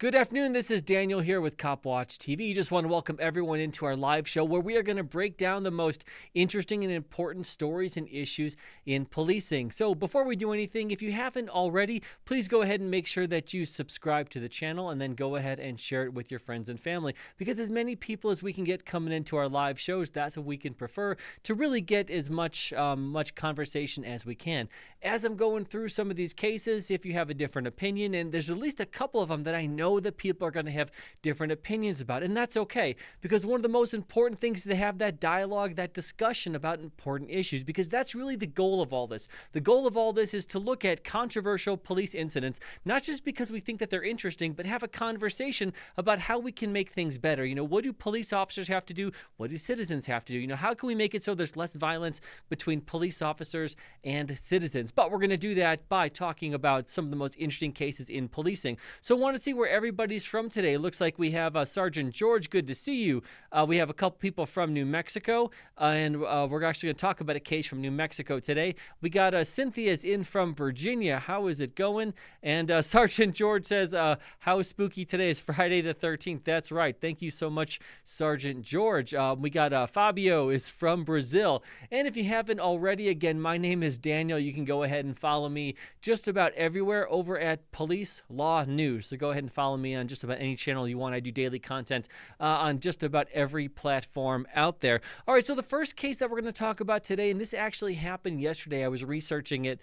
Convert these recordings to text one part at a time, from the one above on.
Good afternoon. This is Daniel here with Cop Watch TV. Just want to welcome everyone into our live show where we are going to break down the most interesting and important stories and issues in policing. So before we do anything, if you haven't already, please go ahead and make sure that you subscribe to the channel and then go ahead and share it with your friends and family, because as many people as we can get coming into our live shows, that's what we can prefer to really get as much conversation as we can. As I'm going through some of these cases, if you have a different opinion, and there's at least a couple of them that I know that people are going to have different opinions about, and that's okay, because one of the most important things is to have that dialogue, that discussion about important issues, because that's really the goal of all this. The goal of all this is to look at controversial police incidents, not just because we think that they're interesting, but have a conversation about how we can make things better. What do police officers have to do? What do citizens have to do? How can we make it so there's less violence between police officers and citizens? But we're going to do that by talking about some of the most interesting cases in policing. So I want to see where everybody's from today. Looks like we have Sergeant George. Good to see you. We have a couple people from New Mexico, and we're actually going to talk about a case from New Mexico today. We got Cynthia's in from Virginia. How is it going? And Sergeant George says, how spooky today is Friday the 13th. That's right. Thank you so much, Sergeant George. We got Fabio is from Brazil. And if you haven't already, again, my name is Daniel. You can go ahead and follow me just about everywhere over at Police Law News. So go ahead and follow me on just about any channel you want. I do daily content on just about every platform out there. All right, so the first case that we're going to talk about today, and this actually happened yesterday. I was researching it.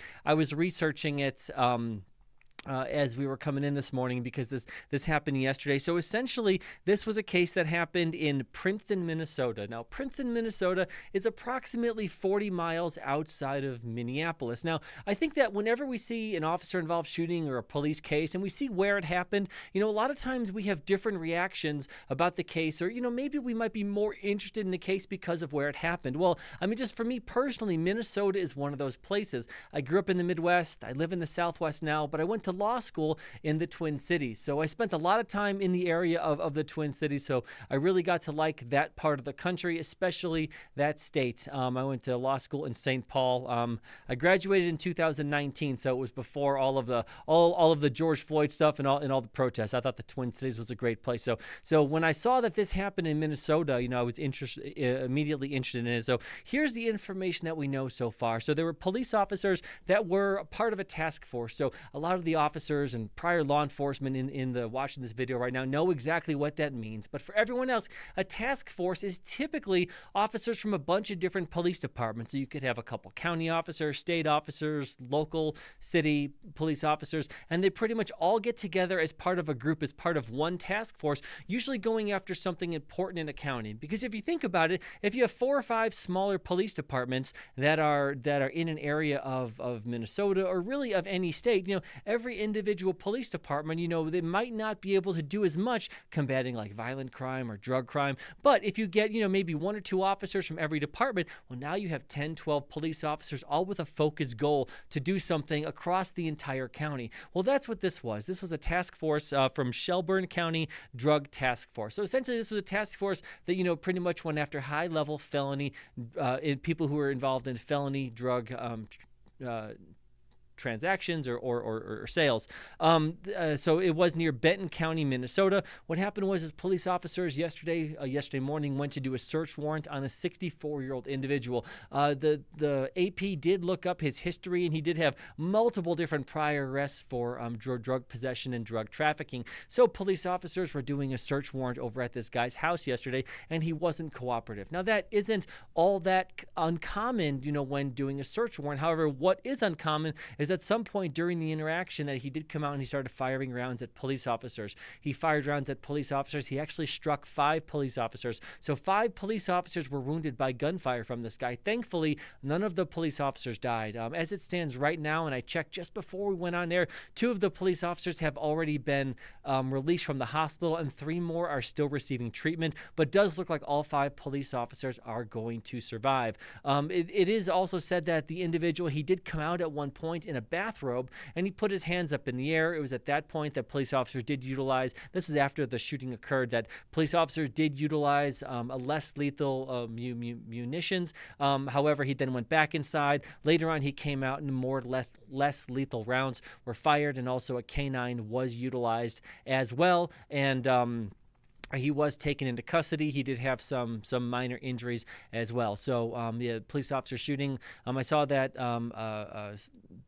As we were coming in this morning, because this happened yesterday. So essentially, this was a case that happened in Princeton, Minnesota. Now, Princeton, Minnesota is approximately 40 miles outside of Minneapolis. Now, I think that whenever we see an officer-involved shooting or a police case, and we see where it happened, a lot of times we have different reactions about the case, or, maybe we might be more interested in the case because of where it happened. Well, just for me personally, Minnesota is one of those places. I grew up in the Midwest. I live in the Southwest now, but I went to law school in the Twin Cities. So I spent a lot of time in the area of the Twin Cities. So I really got to like that part of the country, especially that state. I went to law school in St. Paul. I graduated in 2019, so it was before all of the George Floyd stuff and all the protests. I thought the Twin Cities was a great place. So when I saw that this happened in Minnesota, I was immediately interested in it. So here's the information that we know so far. So there were police officers that were a part of a task force. So a lot of the officers and prior law enforcement in the watching this video right now know exactly what that means. But for everyone else, a task force is typically officers from a bunch of different police departments. So you could have a couple county officers, state officers, local city police officers, and they pretty much all get together as part of a group, as part of one task force, usually going after something important in a county. Because if you think about it, if you have 4 or 5 smaller police departments that are in an area of Minnesota, or really of any state, every individual police department, they might not be able to do as much combating like violent crime or drug crime. But if you get, maybe 1 or 2 officers from every department, well, now you have 10, 12 police officers, all with a focused goal to do something across the entire county. Well, that's what this was. This was a task force from Shelburne County Drug Task Force. So essentially, this was a task force that, pretty much went after high-level felony, people who were involved in felony drug transactions or sales. So it was near Benton County, Minnesota. What happened was police officers yesterday morning went to do a search warrant on a 64-year-old individual. The AP did look up his history, and he did have multiple different prior arrests for drug possession and drug trafficking. So police officers were doing a search warrant over at this guy's house yesterday, and he wasn't cooperative. Now, that isn't all that uncommon, when doing a search warrant. However, what is uncommon is at some point during the interaction that he did come out and he started firing rounds at police officers. He fired rounds at police officers. He actually struck 5 police officers. So 5 police officers were wounded by gunfire from this guy. Thankfully, none of the police officers died. As it stands right now, and I checked just before we went on air, 2 of the police officers have already been released from the hospital, and 3 more are still receiving treatment. But it does look like all 5 police officers are going to survive. It is also said that the individual, he did come out at one point in in a bathrobe, and he put his hands up in the air. It was at that point that police officers did utilize, this was after the shooting occurred, that police officers did utilize a less lethal munitions. However, he then went back inside. Later on, he came out and more less lethal rounds were fired, and also a canine was utilized as well. And he was taken into custody. He did have some minor injuries as well. So the police officer shooting, I saw that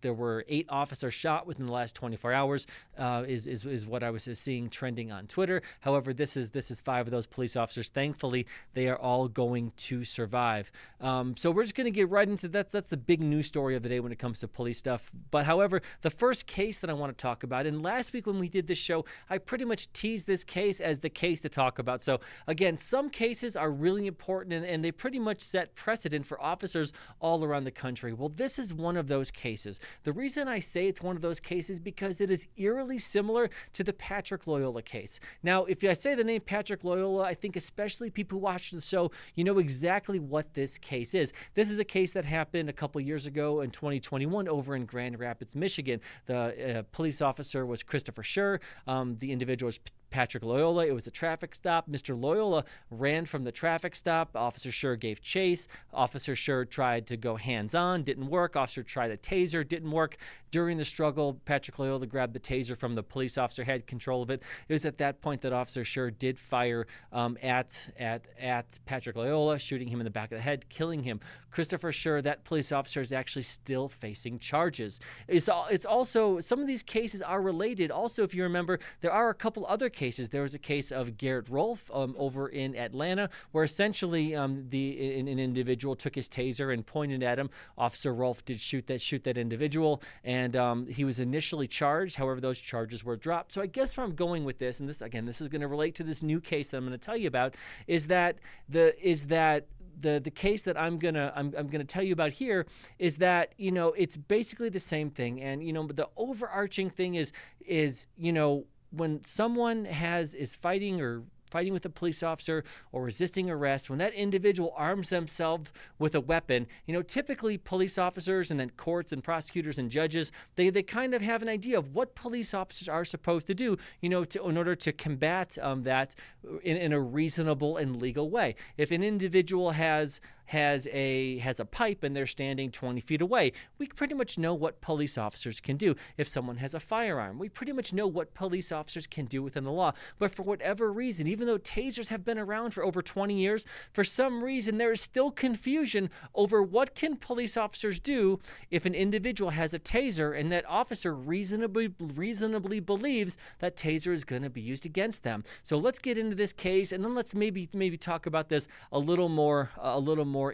there were 8 officers shot within the last 24 hours. Is what I was seeing trending on Twitter. However, this is 5 of those police officers. Thankfully, they are all going to survive. So we're just going to get right into that. That's the big news story of the day when it comes to police stuff. But however, the first case that I want to talk about, and last week when we did this show, I pretty much teased this case as the case to talk about. So again, some cases are really important, and they pretty much set precedent for officers all around the country. Well, this is one of those cases. The reason I say it's one of those cases because it is eerily similar to the Patrick Loyola case. Now, if I say the name Patrick Loyola, I think especially people who watch the show, you know exactly what this case is. This is a case that happened a couple years ago in 2021 over in Grand Rapids, Michigan. The police officer was Christopher Scher. The individual was Patrick Loyola. It was a traffic stop. Mr. Loyola ran from the traffic stop. Officer Scher gave chase. Officer Scher tried to go hands-on. Didn't work. Officer tried a taser. Didn't work. During the struggle, Patrick Loyola grabbed the taser from the police officer, had control of it. It was at that point that Officer Scher did fire at Patrick Loyola, shooting him in the back of the head, killing him. Christopher Scher, that police officer, is actually still facing charges. It's also, some of these cases are related. Also, if you remember, there are a couple other cases. There was a case of Garrett Rolfe over in Atlanta, where essentially an individual took his taser and pointed at him. Officer Rolfe did shoot that individual, and he was initially charged. However, those charges were dropped. So I guess where I'm going with this, and this is going to relate to this new case that I'm going to tell you about, is that the case that I'm gonna tell you about here is that, you know, it's basically the same thing. And, you know, the overarching thing is you know, when someone is fighting with a police officer or resisting arrest, when that individual arms themselves with a weapon, you know, typically police officers and then courts and prosecutors and judges, they kind of have an idea of what police officers are supposed to do, you know, in order to combat that in a reasonable and legal way. If an individual has a pipe and they're standing 20 feet away, we pretty much know what police officers can do. If someone has a firearm, we pretty much know what police officers can do within the law. But for whatever reason, even though tasers have been around for over 20 years, for some reason there is still confusion over what can police officers do if an individual has a taser and that officer reasonably believes that taser is going to be used against them. So let's get into this case, and then let's maybe talk about this a little more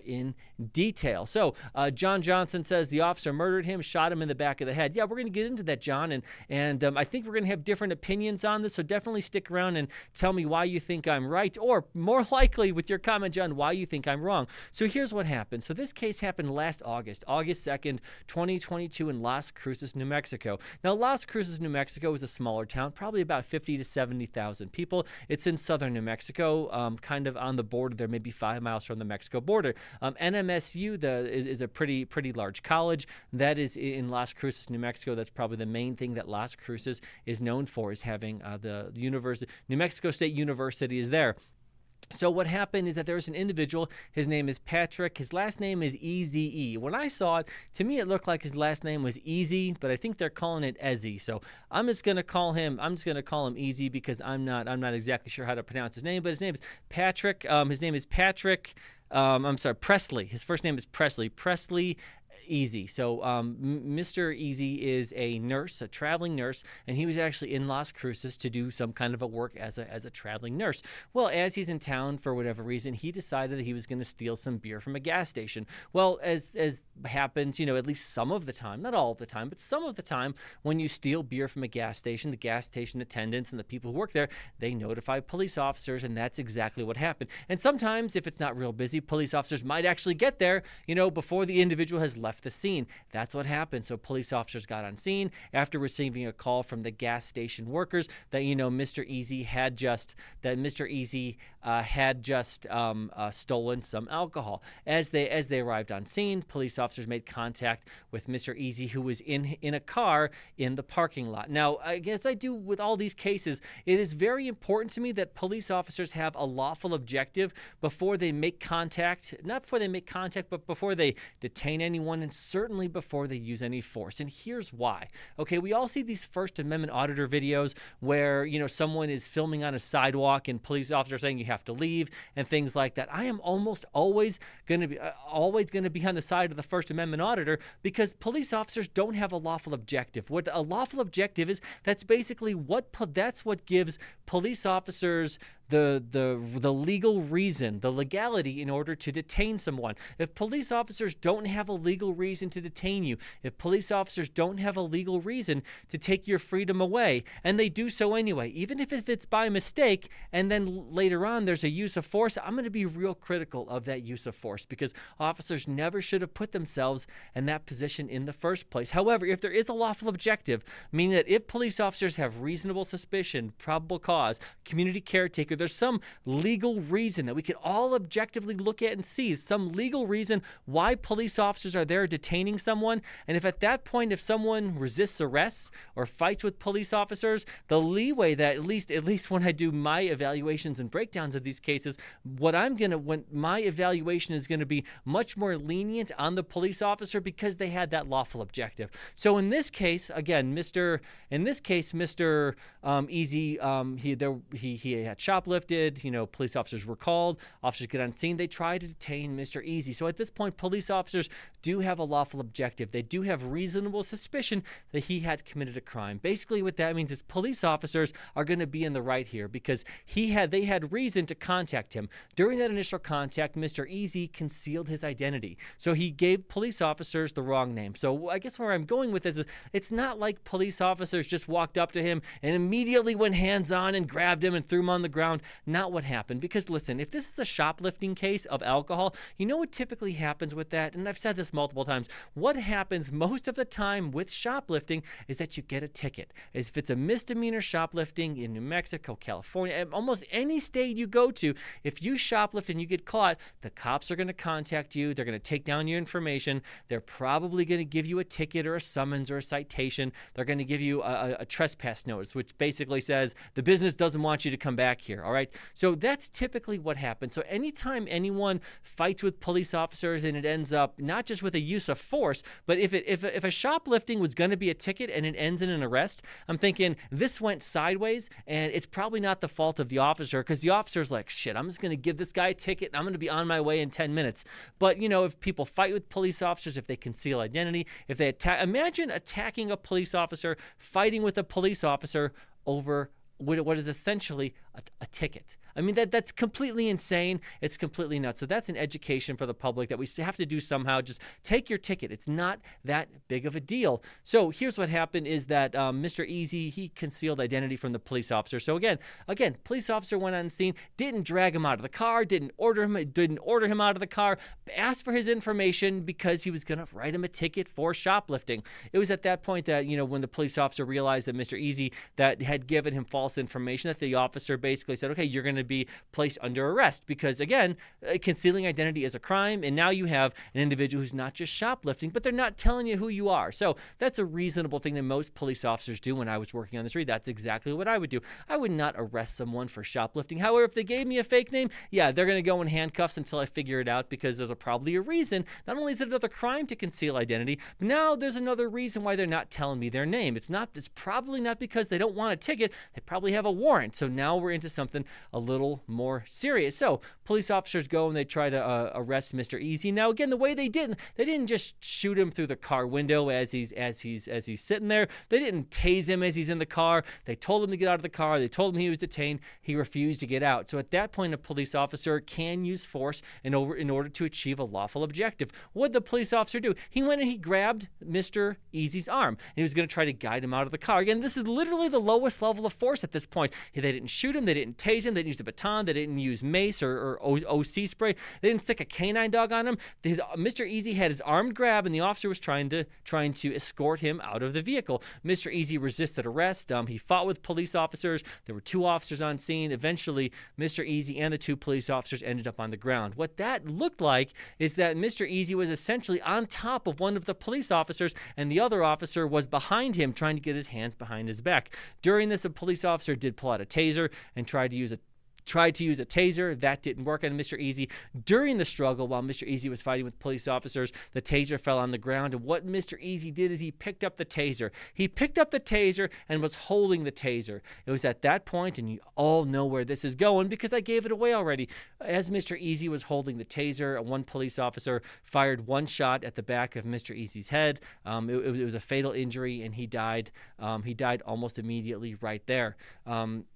in detail. So John Johnson says the officer murdered him, shot him in the back of the head. Yeah, we're going to get into that, John, and I think we're going to have different opinions on this, so definitely stick around and tell me why you think I'm right, or more likely with your comment, John, why you think I'm wrong. So here's what happened. So this case happened last August 2nd, 2022 in Las Cruces, New Mexico. Now, Las Cruces, New Mexico is a smaller town, probably about 50 to 70,000 people. It's in southern New Mexico, kind of on the border there, maybe 5 miles from the Mexico border. NMSU is a pretty large college that is in Las Cruces, New Mexico. That's probably the main thing that Las Cruces is known for, is having the university. New Mexico State University is there. So what happened is that there was an individual. His name is Patrick. His last name is Eze. When I saw it, to me it looked like his last name was Easy, but I think they're calling it Ezzy. So I'm just gonna call him Eze because I'm not exactly sure how to pronounce his name. But his name is Patrick. Presley. His first name is Presley. Presley Eze. So Mr. Eze is a nurse, a traveling nurse, and he was actually in Las Cruces to do some kind of a work as a traveling nurse. Well, as he's in town for whatever reason, he decided that he was going to steal some beer from a gas station. Well, as happens, you know, at least some of the time, not all of the time, but some of the time, when you steal beer from a gas station, the gas station attendants and the people who work there, they notify police officers, and that's exactly what happened. And sometimes, if it's not real busy, police officers might actually get there, you know, before the individual has left the scene. That's what happened. So police officers got on scene after receiving a call from the gas station workers that, Mr. Easy had just stolen some alcohol. As they arrived on scene, police officers made contact with Mr. Easy, who was in a car in the parking lot. Now, as I do with all these cases, it is very important to me that police officers have a lawful objective before they make contact, not before they make contact, but before they detain anyone, and certainly before they use any force. And here's why. Okay, we all see these First Amendment auditor videos where, someone is filming on a sidewalk and police officers saying you have to leave and things like that. I am almost always going to be on the side of the First Amendment auditor, because police officers don't have a lawful objective. What a lawful objective is, that's what gives police officers the legal reason, the legality in order to detain someone. If police officers don't have a legal reason to detain you, if police officers don't have a legal reason to take your freedom away, and they do so anyway, even if it's by mistake, and then later on there's a use of force, I'm going to be real critical of that use of force, because officers never should have put themselves in that position in the first place. However, if there is a lawful objective, meaning that if police officers have reasonable suspicion, probable cause, community caretaker, there's some legal reason that we can all objectively look at and see, some legal reason why police officers are there detaining someone. And if at that point, if someone resists arrest or fights with police officers, the leeway that at least when I do my evaluations and breakdowns of these cases, when my evaluation is going to be much more lenient on the police officer, because they had that lawful objective. So in this case, again, Mr. Easy, he had shoplifted. Police officers were called. Officers get on scene. They try to detain Mr. Easy. So at this point, police officers do have a lawful objective. They do have reasonable suspicion that he had committed a crime. Basically, what that means is police officers are going to be in the right here, because they had reason to contact him. During that initial contact, Mr. Easy concealed his identity. So he gave police officers the wrong name. So I guess where I'm going with this is, it's not like police officers just walked up to him and immediately went hands-on and grabbed him and threw him on the ground. Not what happened. Because listen, if this is a shoplifting case of alcohol, you know what typically happens with that? And I've said this multiple times. What happens most of the time with shoplifting is that you get a ticket. If it's a misdemeanor shoplifting in New Mexico, California, almost any state you go to, if you shoplift and you get caught, the cops are going to contact you. They're going to take down your information. They're probably going to give you a ticket or a summons or a citation. They're going to give you a trespass notice, which basically says the business doesn't want you to come back here. All right. So that's typically what happens. So anytime anyone fights with police officers and it ends up not just with a use of force, but if a shoplifting was going to be a ticket and it ends in an arrest, I'm thinking this went sideways, and it's probably not the fault of the officer, because the officer's like, shit, I'm just going to give this guy a ticket and I'm going to be on my way in 10 minutes. But, if people fight with police officers, if they conceal identity, if they imagine attacking a police officer, fighting with a police officer over what is essentially a ticket. I mean, that's completely insane. It's completely nuts. So that's an education for the public that we have to do somehow. Just take your ticket. It's not that big of a deal. So here's what happened is that Mr. Easy, he concealed identity from the police officer. So again, police officer went on scene, didn't drag him out of the car, didn't order him out of the car, asked for his information because he was going to write him a ticket for shoplifting. It was at that point that, when the police officer realized that Mr. Easy that had given him false information, that the officer basically said, okay, you're going to be placed under arrest, because again, concealing identity is a crime, and now you have an individual who's not just shoplifting, but they're not telling you who you are. So that's a reasonable thing that most police officers do. When I was working on the street, that's exactly what I would do. I would not arrest someone for shoplifting. However, if they gave me a fake name, yeah, they're going to go in handcuffs until I figure it out, because there's probably a reason. Not only is it another crime to conceal identity, but now there's another reason why they're not telling me their name. It's probably not because they don't want a ticket. They probably have a warrant. So now we're into something a little more serious. So police officers go and they try to arrest Mr. Easy. Now again, the way they didn't just shoot him through the car window as he's sitting there. They didn't tase him as he's in the car. They told him to get out of the car. They told him he was detained. He refused to get out. So at that point, a police officer can use force in order to achieve a lawful objective. What did the police officer do? He went and he grabbed Mr. Easy's arm, and he was going to try to guide him out of the car. Again, this is literally the lowest level of force at this point. They didn't shoot him. They didn't tase him. They didn't use a baton. They didn't use mace or OC spray. They didn't stick a canine dog on him. Mr. Easy had his arm grabbed, and the officer was trying to escort him out of the vehicle. Mr. Easy resisted arrest. He fought with police officers. There were 2 officers on scene. Eventually, Mr. Easy and the 2 police officers ended up on the ground. What that looked like is that Mr. Easy was essentially on top of one of the police officers, and the other officer was behind him trying to get his hands behind his back. During this, a police officer did pull out a taser and tried to use a taser. That didn't work on Mr. Easy. During the struggle, while Mr. Easy was fighting with police officers, the taser fell on the ground, and what Mr. Easy did is he picked up the taser. He picked up the taser and was holding the taser. It was at that point, and you all know where this is going because I gave it away already. As Mr. Easy was holding the taser, one police officer fired 1 shot at the back of Mr. Easy's head. It was a fatal injury, and he died. He died almost immediately right there.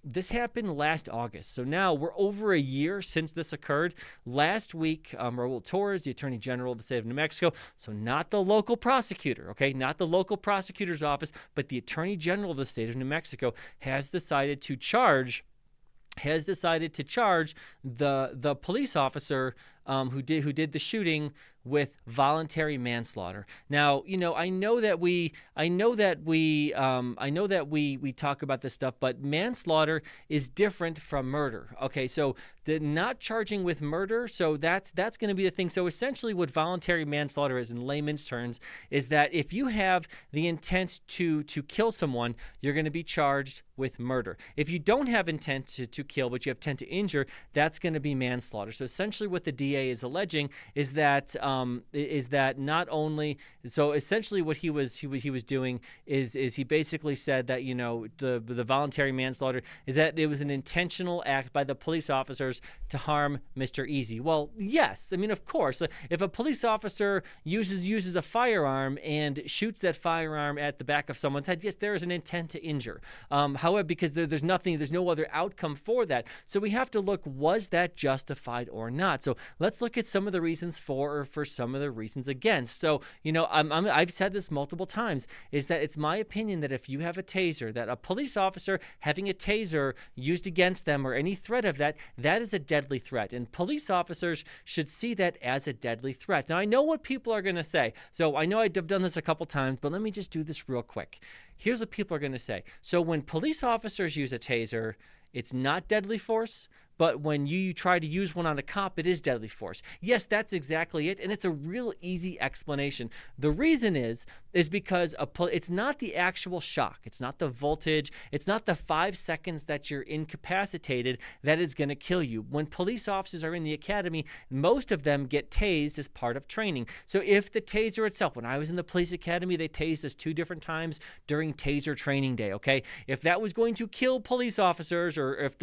This happened last August, so now we're over a year since this occurred. Last week, Raul Torres, the Attorney General of the state of New Mexico, so not the local prosecutor, okay, not the local prosecutor's office, but the Attorney General of the state of New Mexico has decided to charge the police officer who did the shooting with voluntary manslaughter. Now, I know that we talk about this stuff, but manslaughter is different from murder. Okay, so the not charging with murder, so that's going to be the thing. So essentially, what voluntary manslaughter is in layman's terms is that if you have the intent to kill someone, you're going to be charged with murder. If you don't have intent to kill, but you have intent to injure, that's going to be manslaughter. So essentially, what the DA is alleging is that not only so essentially what he was doing is he basically said that the voluntary manslaughter is that it was an intentional act by the police officers to harm Mr. Easy. Well, yes, I mean of course, if a police officer uses a firearm and shoots that firearm at the back of someone's head, yes, there is an intent to injure. However, because there's no other outcome for that, so we have to look, was that justified or not? So let's look at some of the reasons for some of the reasons against. So, I've said this multiple times, is that it's my opinion that if you have a taser, that a police officer having a taser used against them or any threat of that is a deadly threat. And police officers should see that as a deadly threat. Now, I know what people are going to say. So I know I've done this a couple times, but let me just do this real quick. Here's what people are going to say. So when police officers use a taser, it's not deadly force, but when you try to use one on a cop, it is deadly force. Yes, that's exactly it, and it's a real easy explanation. The reason is because it's not the actual shock. It's not the voltage. It's not the 5 seconds that you're incapacitated that is going to kill you. When police officers are in the academy, most of them get tased as part of training. So if the taser itself, when I was in the police academy, they tased us 2 different times during taser training day, okay? If that was going to kill police officers, or if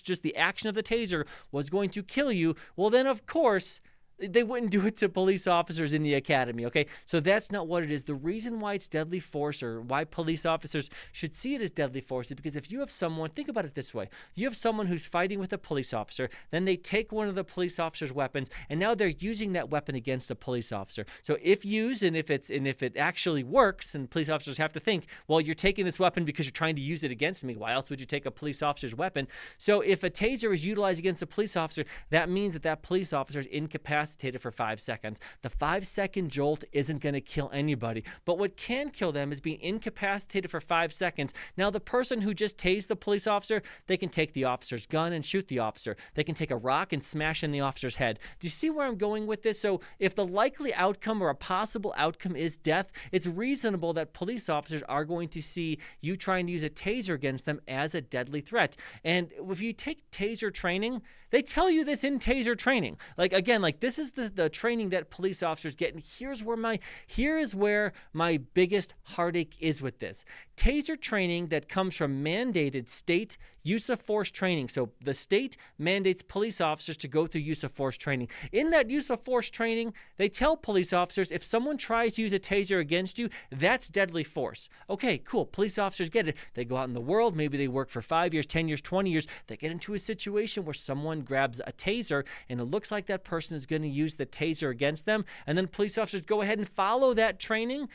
just the action of the taser was going to kill you, well then of course they wouldn't do it to police officers in the academy, okay? So that's not what it is. The reason why it's deadly force, or why police officers should see it as deadly force, is because if you have someone, think about it this way, you have someone who's fighting with a police officer, then they take one of the police officer's weapons, and now they're using that weapon against a police officer. So if used, and if it actually works, and police officers have to think, well, you're taking this weapon because you're trying to use it against me. Why else would you take a police officer's weapon? So if a taser is utilized against a police officer, that means that police officer is incapacitated for 5 seconds. The 5-second jolt isn't going to kill anybody, but what can kill them is being incapacitated for 5 seconds. Now, the person who just tased the police officer, they can take the officer's gun and shoot the officer. They can take a rock and smash in the officer's head. Do you see where I'm going with this? So if the likely outcome or a possible outcome is death, it's reasonable that police officers are going to see you trying to use a taser against them as a deadly threat. And if you take taser training, they tell you this in taser training. This is the training that police officers get. And here is where my biggest heartache is with this. Taser training that comes from mandated state use of force training. So the state mandates police officers to go through use of force training. In that use of force training, they tell police officers, if someone tries to use a taser against you, that's deadly force. Okay, cool. Police officers get it. They go out in the world. Maybe they work for 5 years, 10 years, 20 years. They get into a situation where someone grabs a taser and it looks like that person is going to use the taser against them. And then police officers go ahead and follow that training.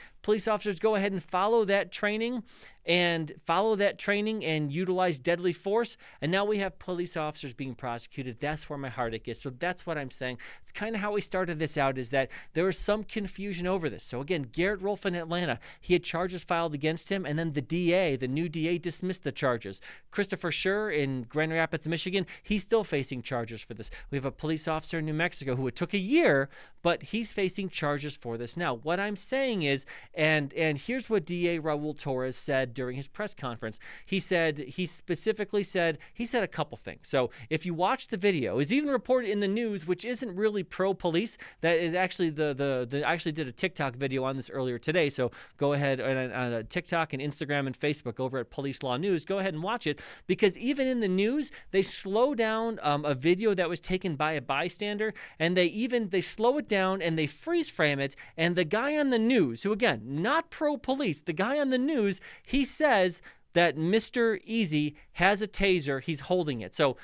and follow that training and utilize deadly force. And now we have police officers being prosecuted. That's where my heartache is. So that's what I'm saying. It's kind of how we started this out, is that there was some confusion over this. So again, Garrett Rolfe in Atlanta, he had charges filed against him, and then the new DA dismissed the charges. Christopher Schur in Grand Rapids, Michigan, he's still facing charges for this. We have a police officer in New Mexico who it took a year, but he's facing charges for this now. What I'm saying is, and here's what DA Raul Torres said during his press conference. He specifically said a couple things. So if you watch the video, it's even reported in the news, which isn't really pro-police. That is actually I actually did a TikTok video on this earlier today. So go ahead on TikTok and Instagram and Facebook over at Police Law News. Go ahead and watch it, because even in the news, they slow down a video that was taken by a bystander, and they slow it down and they freeze frame it. And the guy on the news, who again, not pro-police, the guy on the news, he says that Mr. Easy has a taser. He's holding it. So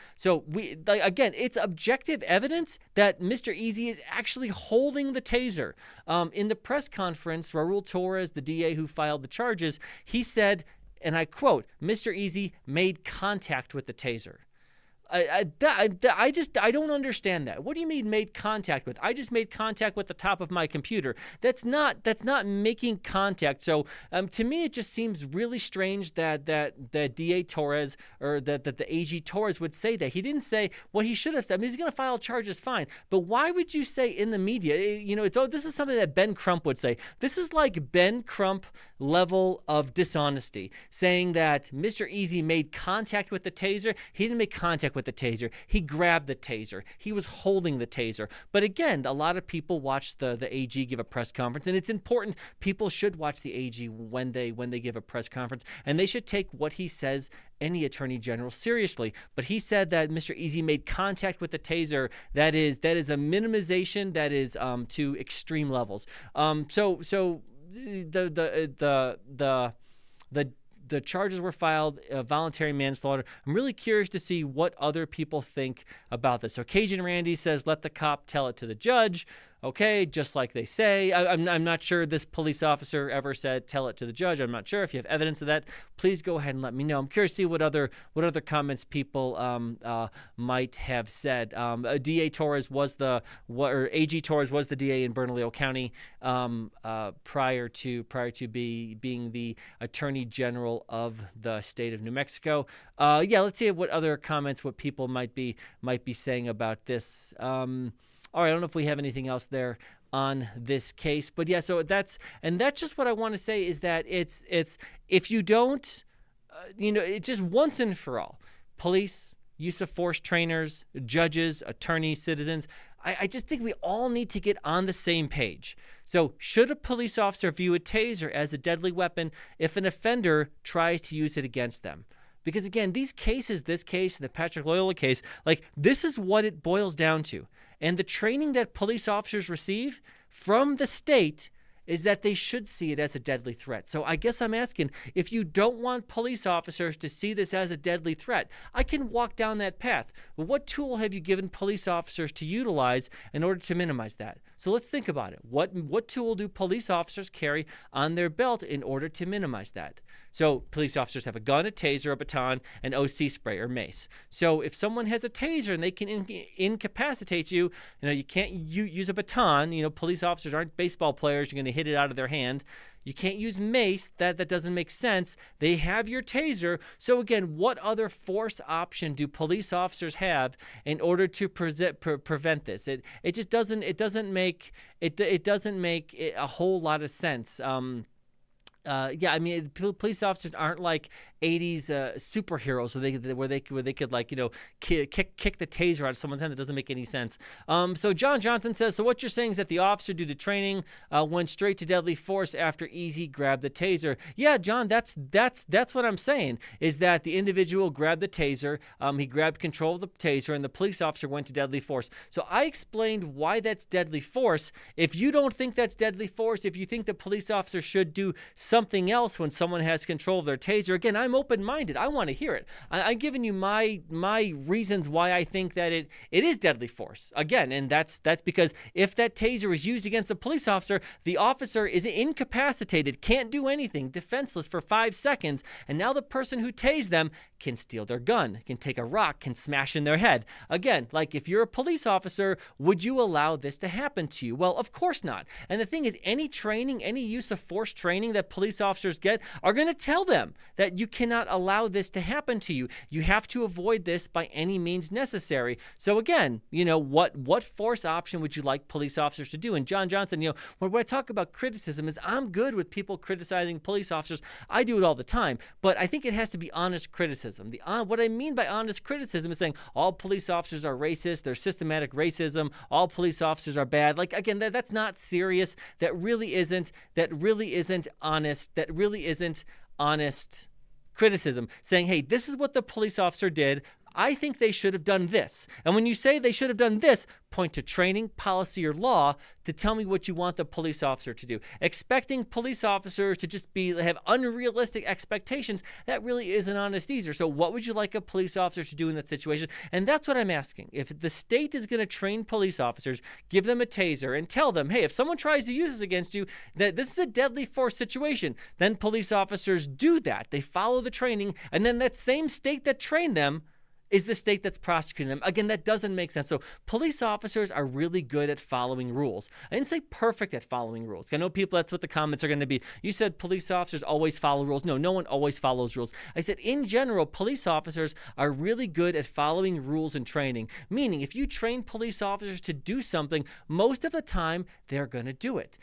again, it's objective evidence that Mr. Easy is actually holding the taser. In the press conference, Raul Torres, the DA who filed the charges, he said, and I quote, "Mr. Easy made contact with the taser." I don't understand that. What do you mean made contact with? I just made contact with the top of my computer. That's not making contact. So to me, it just seems really strange that DA Torres, or that the AG Torres would say that. He didn't say what he should have said. I mean, he's going to file charges, fine. But why would you say in the media, this is something that Ben Crump would say. This is like Ben Crump level of dishonesty, saying that Mr. Easy made contact with the taser. He didn't make contact with the taser. He grabbed the taser. He was holding the taser. But again, a lot of people watch the AG give a press conference, and it's important. People should watch the AG when they give a press conference, and they should take what he says, any attorney general, seriously. But he said that Mr. Easy made contact with the taser. That is a minimization that is to extreme levels. The charges were filed, voluntary manslaughter. I'm really curious to see what other people think about this. So Cajun Randy says, let the cop tell it to the judge. Okay, just like they say. I'm not sure this police officer ever said, tell it to the judge. I'm not sure. If you have evidence of that, please go ahead and let me know. I'm curious to see what other comments people might have said. DA Torres was AG Torres was the DA in Bernalillo County prior to being the Attorney General of the state of New Mexico. Let's see what people might be saying about this. All right, I don't know if we have anything else there on this case, but yeah, so that's just what I want to say, is that it's if you don't, it's just once and for all, police, use of force trainers, judges, attorneys, citizens, I just think we all need to get on the same page. So should a police officer view a taser as a deadly weapon if an offender tries to use it against them? Because again, this case, the Patrick Loyola case, this is what it boils down to. And the training that police officers receive from the state is that they should see it as a deadly threat. So I guess I'm asking, if you don't want police officers to see this as a deadly threat, I can walk down that path. But what tool have you given police officers to utilize in order to minimize that? So let's think about it. What tool do police officers carry on their belt in order to minimize that? So police officers have a gun, a taser, a baton, an OC spray or mace. So if someone has a taser and they can incapacitate you, you can't use a baton. Police officers aren't baseball players. You're going to hit it out of their hand. You can't use mace. That doesn't make sense. They have your taser. So again, what other force option do police officers have in order to prevent this? It just doesn't. It doesn't make a whole lot of sense. Police officers aren't like 80s superheroes where they could kick the taser out of someone's hand. That doesn't make any sense. So John Johnson says, so what you're saying is that the officer, due to training, went straight to deadly force after Easy grabbed the taser. Yeah, John, that's what I'm saying, is that the individual grabbed the taser, he grabbed control of the taser, and the police officer went to deadly force. So I explained why that's deadly force. If you don't think that's deadly force, if you think the police officer should do something else when someone has control of their taser. Again, I'm open-minded. I want to hear it. I'm giving you my reasons why I think that it is deadly force. Again, and that's because if that taser is used against a police officer, the officer is incapacitated, can't do anything, defenseless for 5 seconds, and now the person who tased them can steal their gun, can take a rock, can smash in their head. Again, like if you're a police officer, would you allow this to happen to you? Well, of course not. And the thing is, any training, any use of force training that police officers get are going to tell them that you cannot allow this to happen to you. You have to avoid this by any means necessary. So again, what force option would you like police officers to do? And John Johnson, when I talk about criticism, is I'm good with people criticizing police officers. I do it all the time, but I think it has to be honest criticism. What I mean by honest criticism is saying all police officers are racist, there's systematic racism, all police officers are bad. Like, again, that's not serious. That really isn't honest. That really isn't honest criticism. Saying, hey, this is what the police officer did. I think they should have done this. And when you say they should have done this, point to training, policy, or law to tell me what you want the police officer to do. Expecting police officers to just have unrealistic expectations, that really isn't honest either. So what would you like a police officer to do in that situation? And that's what I'm asking. If the state is going to train police officers, give them a taser and tell them, hey, if someone tries to use this against you, that this is a deadly force situation, then police officers do that. They follow the training, and then that same state that trained them is the state that's prosecuting them. Again, that doesn't make sense. So police officers are really good at following rules. I didn't say perfect at following rules. I know people, that's what the comments are going to be. You said police officers always follow rules. No one always follows rules. I said, in general, police officers are really good at following rules and training. Meaning, if you train police officers to do something, most of the time, they're going to do it.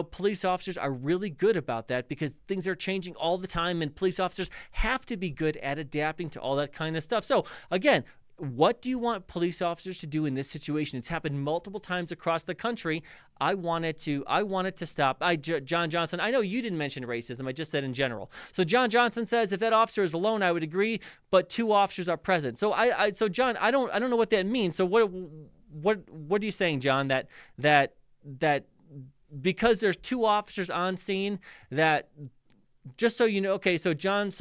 Police officers are really good about that because things are changing all the time, and police officers have to be good at adapting to all that kind of stuff. So, again, what do you want police officers to do in this situation? It's happened multiple times across the country. I want it to stop. John Johnson, I know you didn't mention racism. I just said in general. So John Johnson says if that officer is alone, I would agree, but 2 officers are present. So so John, I don't know what that means. So what are you saying, John? That because there's 2 officers on scene, that just so you know. Okay, so John,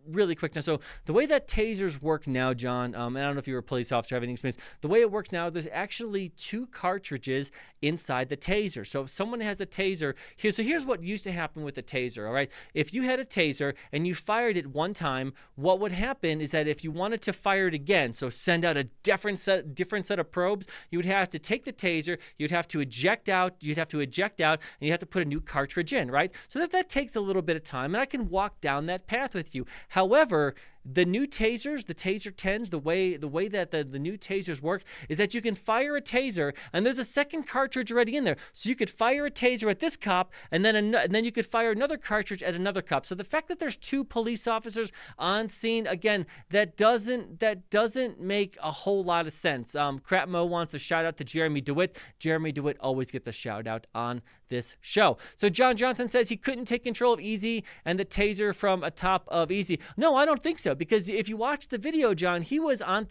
really quick now. So the way that tasers work now, John, and I don't know if you were a police officer, have any experience. The way it works now, there's actually 2 cartridges inside the taser. So if someone has a taser, here's what used to happen with the taser, all right? If you had a taser and you fired it one time, what would happen is that if you wanted to fire it again, so send out a different set of probes, you would have to take the taser, you'd have to eject out, and you'd have to put a new cartridge in, right? So that takes a little bit of time, and I can walk down that path with you. However, the new tasers, the Taser 10s, the way that the new tasers work is that you can fire a taser and there's a second cartridge already in there. So you could fire a taser at this cop and then you could fire another cartridge at another cop. So the fact that there's 2 police officers on scene, again, that doesn't make a whole lot of sense. Crap Mo wants a shout out to Jeremy DeWitt. Jeremy DeWitt always gets a shout out on this show. So John Johnson says he couldn't take control of Easy and the taser from atop of Easy. No, I don't think so, because if you watch the video, John, it was on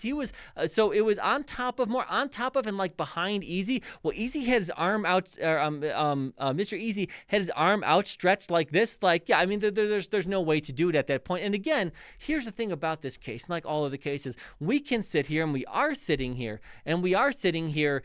top of and like behind Easy. Well, Easy had his arm out, Mr. Easy had his arm outstretched like this. Like, yeah, I mean, there's no way to do it at that point. And again, here's the thing about this case, and like all of the cases, we can sit here, and we are sitting here,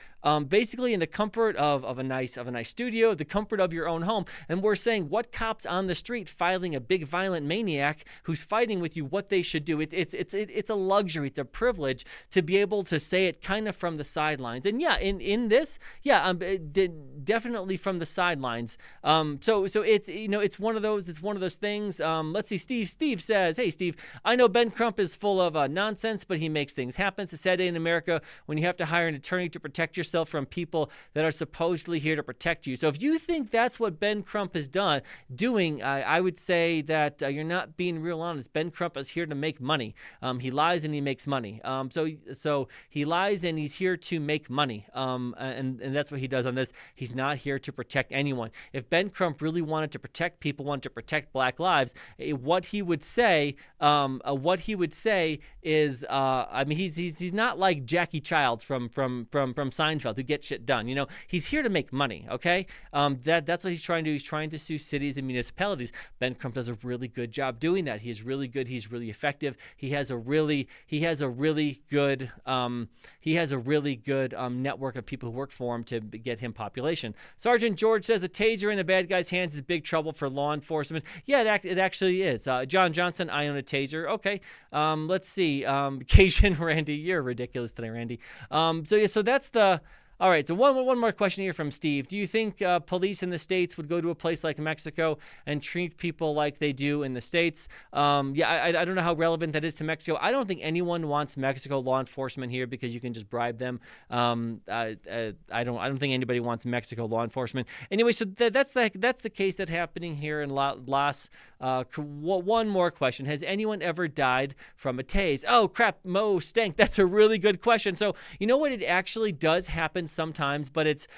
basically in the comfort of a nice studio, the comfort of your own home, and we're saying what cops on the street filing a big violent maniac who's fighting with you, what they should do. It's a luxury, it's a privilege to be able to say it kind of from the sidelines. And yeah, in this, yeah, definitely from the sidelines. So it's one of those things. Let's see. Steve says, hey Steve, I know Ben Crump is full of nonsense, but he makes things happen. It's a sad day in America when you have to hire an attorney to protect yourself from people that are supposedly here to protect you. So if you think that's what Ben Crump is doing, I would say that you're not being real honest. Ben Crump is here to make money. He lies and he makes money. So he lies and he's here to make money. And that's what he does on this. He's not here to protect anyone. If Ben Crump really wanted to protect people, wanted to protect Black lives, what he would say is, I mean, he's not like Jackie Childs from Seinfeld who gets shit done. He's here to make money. Okay, that's what he's trying to do. He's trying to sue cities and municipalities. Ben Crump does a really good job doing that. He is really good. He's really effective. He has a really good network of people who work for him to get him population. Sergeant George says a taser in a bad guy's hands is big trouble for law enforcement. Yeah, it actually is. John Johnson, I own a taser. Okay, let's see. Cajun Randy, you're ridiculous today, Randy. So that's the. All right, so one more question here from Steve. Do you think police in the States would go to a place like Mexico and treat people like they do in the States? I don't know how relevant that is to Mexico. I don't think anyone wants Mexico law enforcement here because you can just bribe them. I don't think anybody wants Mexico law enforcement. Anyway, so that's the case that's happening here in Las. One more question. Has anyone ever died from a tase? Oh, crap, Mo Stank. That's a really good question. So you know what? It actually does happen sometimes, but it's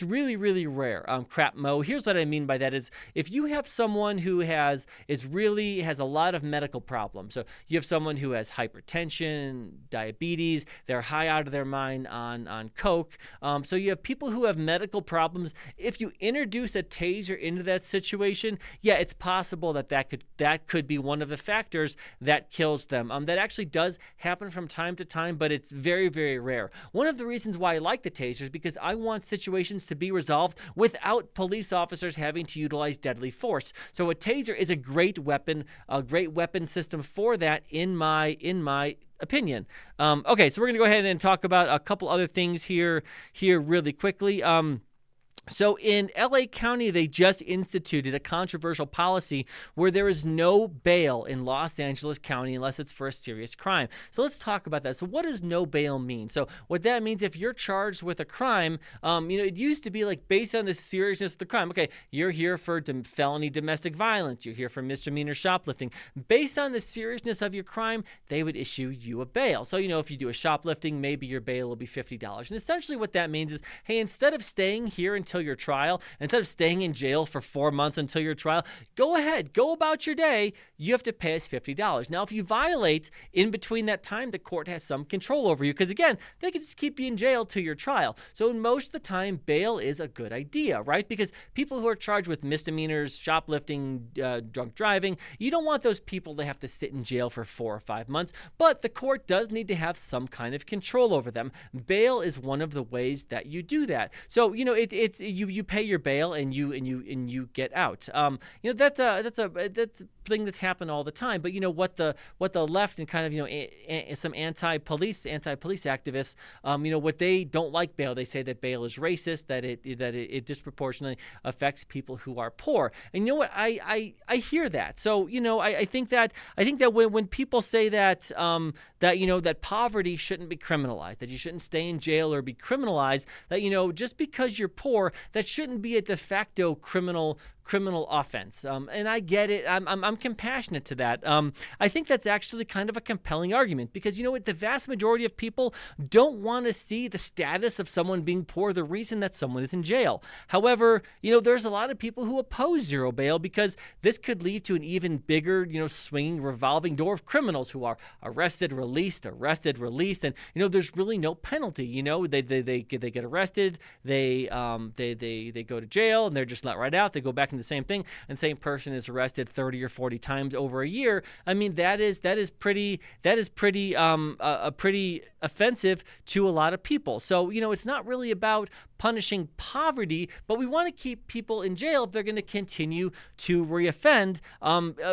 really, really rare. Crap Mo. Here's what I mean by that is if you have someone who has a lot of medical problems. So you have someone who has hypertension, diabetes, they're high out of their mind on coke. So you have people who have medical problems. If you introduce a taser into that situation, yeah, it's possible that could be one of the factors that kills them. That actually does happen from time to time, but it's very, very rare. One of the reasons why I like the taser because I want situations to be resolved without police officers having to utilize deadly force. So a taser is a great weapon system for that in my opinion. Okay, so we're going to go ahead and talk about a couple other things here really quickly. So in LA County, they just instituted a controversial policy where there is no bail in Los Angeles County unless it's for a serious crime. So let's talk about that. So what does no bail mean? So what that means, if you're charged with a crime, it used to be like based on the seriousness of the crime. Okay, you're here for felony domestic violence. You're here for misdemeanor shoplifting. Based on the seriousness of your crime, they would issue you a bail. So, if you do a shoplifting, maybe your bail will be $50. And essentially what that means is, hey, instead of staying here until your trial, instead of staying in jail for 4 months until your trial, go ahead, go about your day. You have to pay us $50. Now, if you violate in between that time, the court has some control over you because, again, they can just keep you in jail till your trial. So most of the time, bail is a good idea, right? Because people who are charged with misdemeanors, shoplifting, drunk driving, you don't want those people to have to sit in jail for 4 or 5 months, but the court does need to have some kind of control over them. Bail is one of the ways that you do that. So, you pay your bail and you get out. That's a thing that's happened all the time. But what the left and kind of some anti-police activists, what they don't like bail. They say that bail is racist, that it disproportionately affects people who are poor. And you know what? I hear that. So I think that when people say that that poverty shouldn't be criminalized, that you shouldn't stay in jail or be criminalized, that just because you're poor, that shouldn't be a de facto criminal offense. And I get it. I'm compassionate to that. I think that's actually kind of a compelling argument because the vast majority of people don't want to see the status of someone being poor, the reason that someone is in jail. However, there's a lot of people who oppose zero bail because this could lead to an even bigger, swinging revolving door of criminals who are arrested, released, and there's really no penalty. They get arrested, they go to jail, and they're just let right out. They go back into the same thing, and the same person is arrested 30 or 40 times over a year. I mean, that is pretty offensive to a lot of people. So it's not really about punishing poverty, but we want to keep people in jail if they're going to continue to reoffend,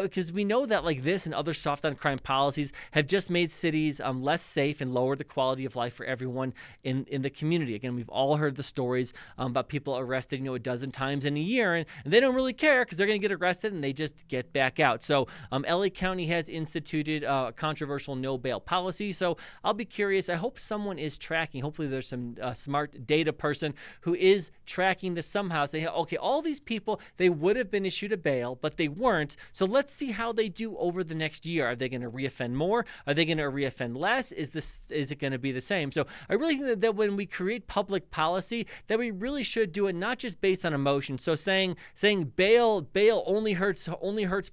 because we know that like this and other soft on crime policies have just made cities less safe and lowered the quality of life for everyone in the community. Again, we've all heard the stories about people arrested a dozen times in a year, and they don't really care because they're going to get arrested and they just get back out. So LA County has instituted a controversial no bail policy. So I'll be curious. I hope someone is tracking. Hopefully there's some smart data person who is tracking this somehow. Say, okay, all these people, they would have been issued a bail, but they weren't. So let's see how they do over the next year. Are they going to reoffend more? Are they going to reoffend less? Is it going to be the same? So I really think that when we create public policy, that we really should do it not just based on emotion. So saying bail only hurts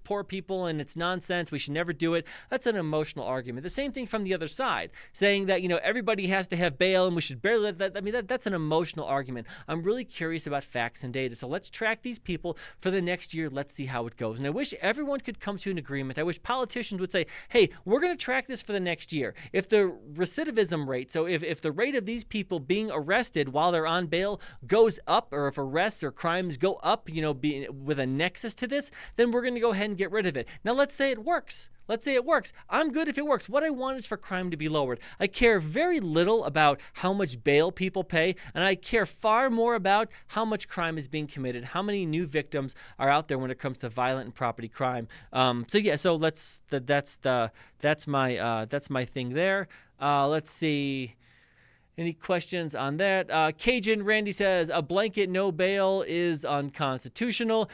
poor people and it's nonsense. We should never do it. That's an emotional argument. The same thing from the other side, saying that everybody has to have bail and we should barely let that. I mean that's an emotional argument. I'm really curious about facts and data. So let's track these people for the next year. Let's see how it goes. And I wish everyone could come to an agreement. I wish politicians would say, hey, we're going to track this for the next year. If the recidivism rate, so if the rate of these people being arrested while they're on bail goes up, or if arrests or crimes go up, with a nexus to this, then we're going to go ahead and get rid of it. Now, let's say it works. I'm good if it works. What I want is for crime to be lowered. I care very little about how much bail people pay, and I care far more about how much crime is being committed, how many new victims are out there when it comes to violent and property crime. So that's my thing there. Let's see. Any questions on that? Cajun Randy says a blanket no bail is unconstitutional.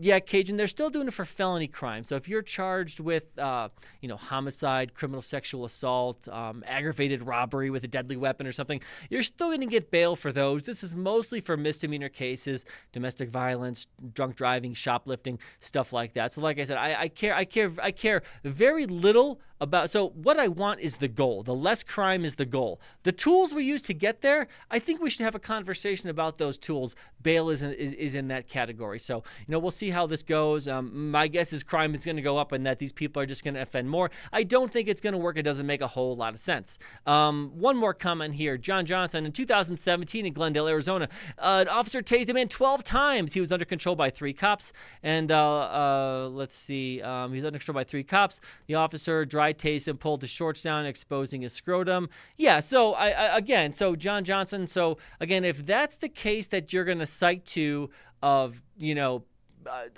Yeah, Cajun, they're still doing it for felony crime. So if you're charged with, homicide, criminal sexual assault, aggravated robbery with a deadly weapon or something, you're still going to get bail for those. This is mostly for misdemeanor cases, domestic violence, drunk driving, shoplifting, stuff like that. So like I said, I care very little about. So what I want is the goal. The less crime is the goal. The tools we use to get there, I think we should have a conversation about those tools. Bail is in that category. So we'll see how this goes. My guess is crime is going to go up and that these people are just going to offend more. I don't think it's going to work. It doesn't make a whole lot of sense. One more comment here. John Johnson, in 2017 in Glendale, Arizona, an officer tased a man 12 times. He was under control by 3 cops. And let's see. He was under control by 3 cops. The officer dry tased him, pulled his shorts down, exposing his scrotum. Yeah, so so John Johnson, so again, if that's the case that you're going to cite to of,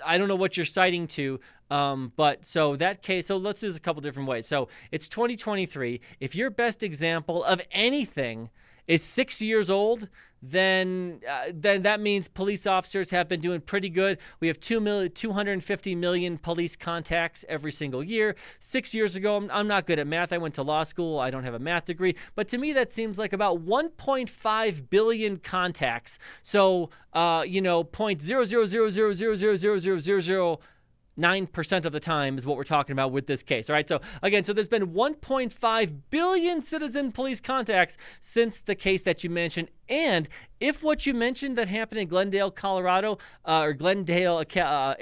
I don't know what you're citing to, but so that case, so let's do this a couple different ways. So it's 2023. If your best example of anything is 6 years old, then that means police officers have been doing pretty good. We have 250 million police contacts every single year. 6 years ago, I'm not good at math. I went to law school. I don't have a math degree. But to me, that seems like about 1.5 billion contacts. So, 0.00000000009% of the time is what we're talking about with this case. All right. So again, there's been 1.5 billion citizen police contacts since the case that you mentioned. And if what you mentioned that happened in Glendale, Colorado, or Glendale,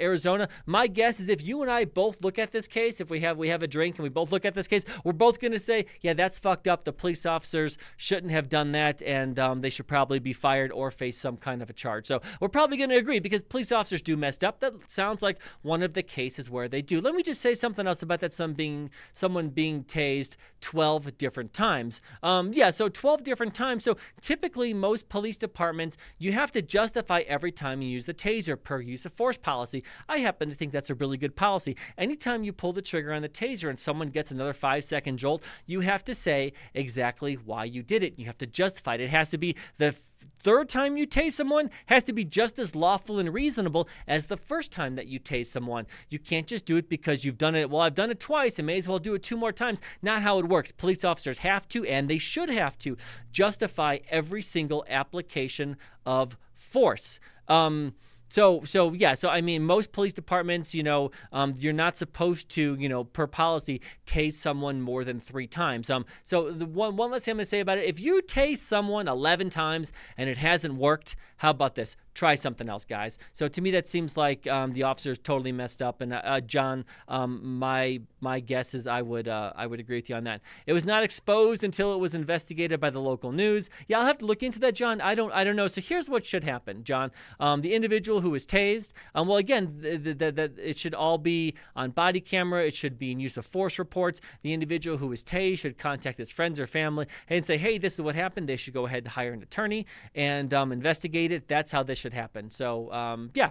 Arizona, my guess is if you and I both look at this case, if we have a drink and we both look at this case, we're both going to say, yeah, that's fucked up. The police officers shouldn't have done that, and they should probably be fired or face some kind of a charge. So we're probably going to agree because police officers do messed up. That sounds like one of the cases where they do. Let me just say something else about that someone being tased 12 different times. So 12 different times. So typically most police departments, you have to justify every time you use the taser per use of force policy. I happen to think that's a really good policy. Anytime you pull the trigger on the taser and someone gets another 5-second jolt, you have to say exactly why you did it. You have to justify it. It has to be the third time you tase someone has to be just as lawful and reasonable as the first time that you tase someone. You can't just do it because you've done it. Well, I've done it twice and may as well do it 2 more times. Not how it works. Police officers have to, and they should have to, justify every single application of force. So I mean, most police departments, you're not supposed to, per policy, tase someone more than 3 times. So the one last thing I'm going to say about it, if you tase someone 11 times and it hasn't worked, how about this? Try something else, guys. So to me, that seems like the officer's totally messed up. And John, my guess is I would agree with you on that. It was not exposed until it was investigated by the local news. Yeah, I'll have to look into that, John. I don't know. So here's what should happen, John. The individual who was tased, well, again, it should all be on body camera. It should be in use of force reports. The individual who was tased should contact his friends or family and say, hey, this is what happened. They should go ahead and hire an attorney and investigate it. That's how this should happen. So yeah.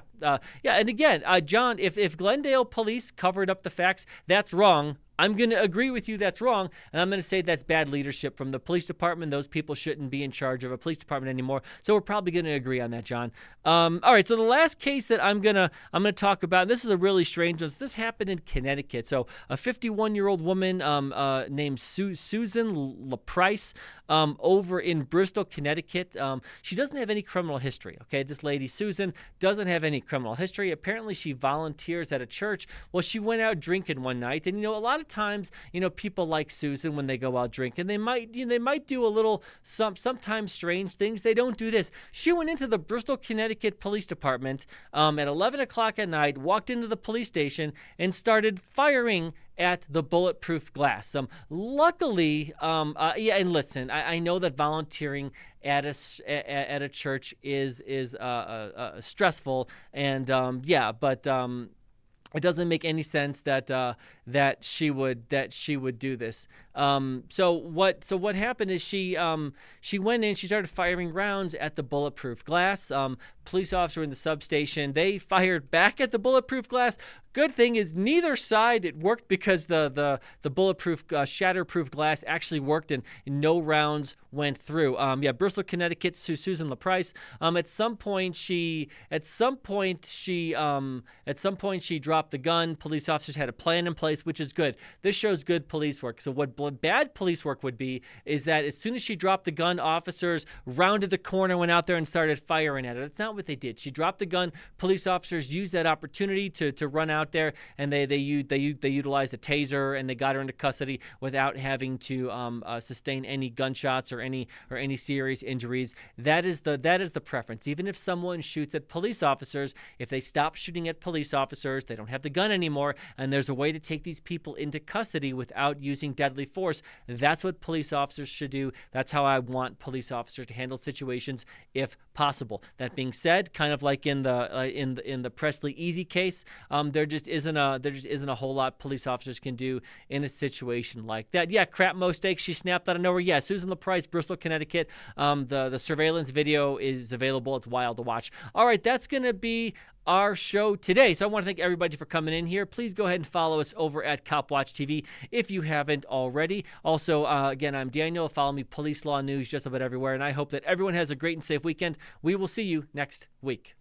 And again, John, if Glendale police covered up the facts, that's wrong. I'm going to agree with you that's wrong, and I'm going to say that's bad leadership from the police department. Those people shouldn't be in charge of a police department anymore. So we're probably going to agree on that, John. All right, so the last case that I'm gonna talk about, and this is a really strange one. This happened in Connecticut. So a 51-year-old woman named Susan LaPrice over in Bristol, Connecticut. She doesn't have any criminal history. Okay, this lady Susan doesn't have any criminal history. Apparently, she volunteers at a church. Well, she went out drinking one night, and a lot of times, people like Susan, when they go out drinking, they might do a little sometimes strange things. They don't do this. She went into the Bristol, Connecticut Police Department at 11 o'clock at night, walked into the police station, and started firing at the bulletproof glass. Luckily, and listen, I know that volunteering at a church is stressful, and but it doesn't make any sense that she would do this. So what happened is she went in, she started firing rounds at the bulletproof glass. Police officer in the substation, they fired back at the bulletproof glass. Good thing is neither side it worked, because the bulletproof shatterproof glass actually worked, and no rounds went through. Bristol, Connecticut, Susan LaPrice. At some point she dropped the gun. Police officers had a plan in place, which is good. This shows good police work. So what bad police work would be is that as soon as she dropped the gun, officers rounded the corner, went out there and started firing at it. That's not what they did. She dropped the gun. Police officers used that opportunity to run out there, and they utilized a taser, and they got her into custody without having to sustain any gunshots or any serious injuries. That is the preference. Even if someone shoots at police officers, if they stop shooting at police officers, they don't have the gun anymore, and there's a way to take these people into custody without using deadly force. That's what police officers should do. That's how I want police officers to handle situations, if possible. That being said, kind of like in the Presley Easy case, there just isn't a whole lot police officers can do in a situation like that. Yeah, crap mistakes. She snapped out of nowhere. Yeah, Susan LaPrice, Bristol, Connecticut. The surveillance video is available. It's wild to watch. All right, that's gonna be our show today. So I want to thank everybody for coming in here. Please go ahead and follow us over at Cop Watch TV if you haven't already. Also, again, I'm Daniel. Follow me, Police Law News, just about everywhere. And I hope that everyone has a great and safe weekend. We will see you next week.